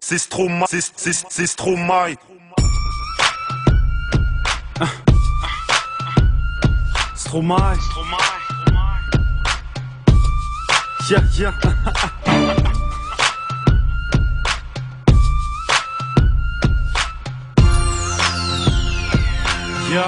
C'est Stromae, c'est Stromae. Stromae. Yeah, yeah. Yeah.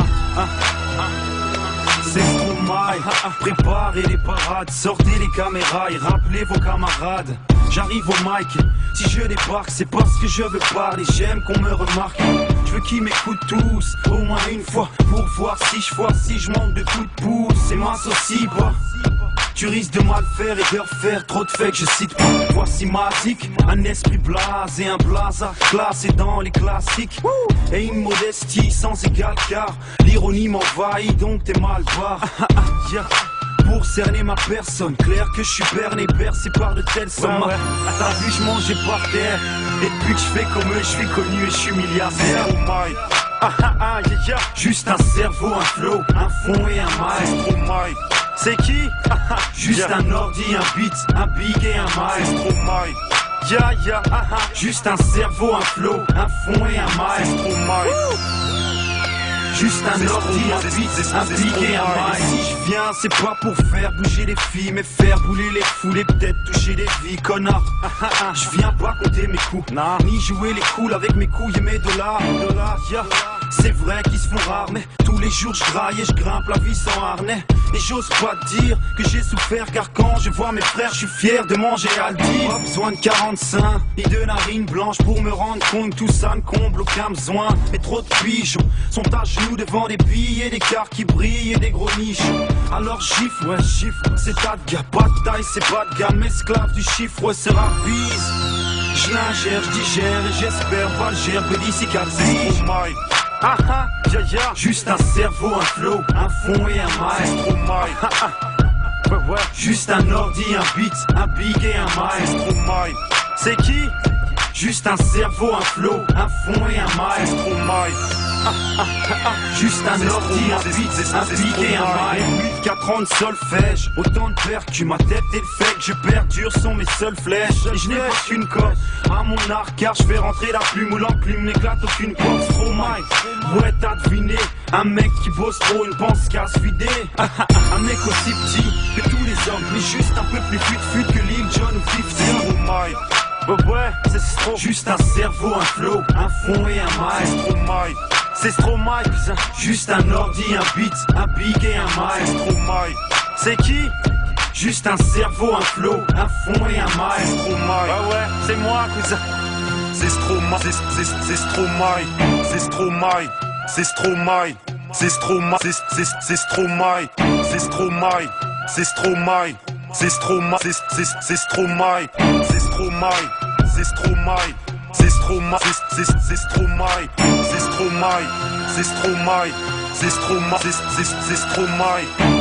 C'est Stromae. Préparez les parades, sortez les caméras et rappelez vos camarades. J'arrive au mic, si je débarque c'est parce que je veux parler. J'aime qu'on me remarque, je veux qu'ils m'écoutent tous au moins une fois, pour voir si je manque de coups de pouce. C'est mince aussi, bah. Tu risques de mal faire et de refaire trop de faits que je cite pas. Voici ma zik, un esprit blasé, un blaza classé dans les classiques. Et une modestie sans égal car l'ironie m'envahit donc t'es mal barre. Pour cerner ma personne, clair que je suis berné, bercé par de telles sommes. T'as vu, je mangeais par terre. Et depuis que je fais comme eux, je suis connu et je suis milliardaire. Juste un cerveau, un flow, un fond et un mic. C'est qui? Juste un ordi, un beat, un big et un mic. Juste un cerveau, un flow, un fond et un mic. Juste un ordi, un beat, un big et un mic. Si je viens, c'est pas pour faire bouger les filles, mais faire bouler les foules et peut-être toucher les vies, connard. Je viens pas compter mes coups, ni jouer les cools avec mes couilles et mes dollars. C'est vrai qu'ils se font rares, mais tous les jours je graille et je grimpe la vie sans harnais. Et j'ose pas dire que j'ai souffert, car quand je vois mes frères, je suis fier de manger Aldi. Pas besoin de 45 et de narines blanches pour me rendre compte que tout ça ne comble aucun besoin. Mais trop de pigeons sont à genoux devant des billets, des cars qui brillent et des gros nichons. Alors gifle, ouais gifle, c'est pas de gars, pas de taille, c'est pas de gamme, esclave du chiffre, ouais c'est rapide. Je l'ingère, je digère et j'espère pas le gerber d'ici 4 jours. Juste un cerveau, un flow, un fond et un mic. Juste un ordi, un beat, un big et un mic. C'est qui? Juste un cerveau, un flow, un fond et un mic. Juste un ordi, un beat, un big et un mic. 4 ans de solfège, autant de percus, ma tête et le fait que je perdure sont mes seules flèches. Et je n'ai pas qu'une corde à mon arc, car je fais rentrer la plume où l'enclume n'éclate aucune corde. Stromae, ouais t'as deviné, un mec qui bosse trop, une pense qu'à se vider. Un mec aussi petit que tous les hommes, mais juste un peu plus fut que Lil Jon ou 50. Ouais, c'est Stromae. Juste un cerveau, un flow, un fond et un mic. C'est Stromae, cousin. Juste un ordi, un beat, un big et un mic. C'est qui? Juste un cerveau, un flow, un fond et un mic. Ouais, c'est moi, cousin. C'est Stromae, c'est Stromae, c'est Stromae, c'est Stromae, c'est Stromae, c'est Stromae, c'est Stromae, c'est Stromae, c'est Stromae, c'est Stromae, c'est Stromae, c'est Stromae, c'est Stromae, c'est Stromae, c'est Stromae, c'est Stromae, c'est Stromae, c'est Stromae.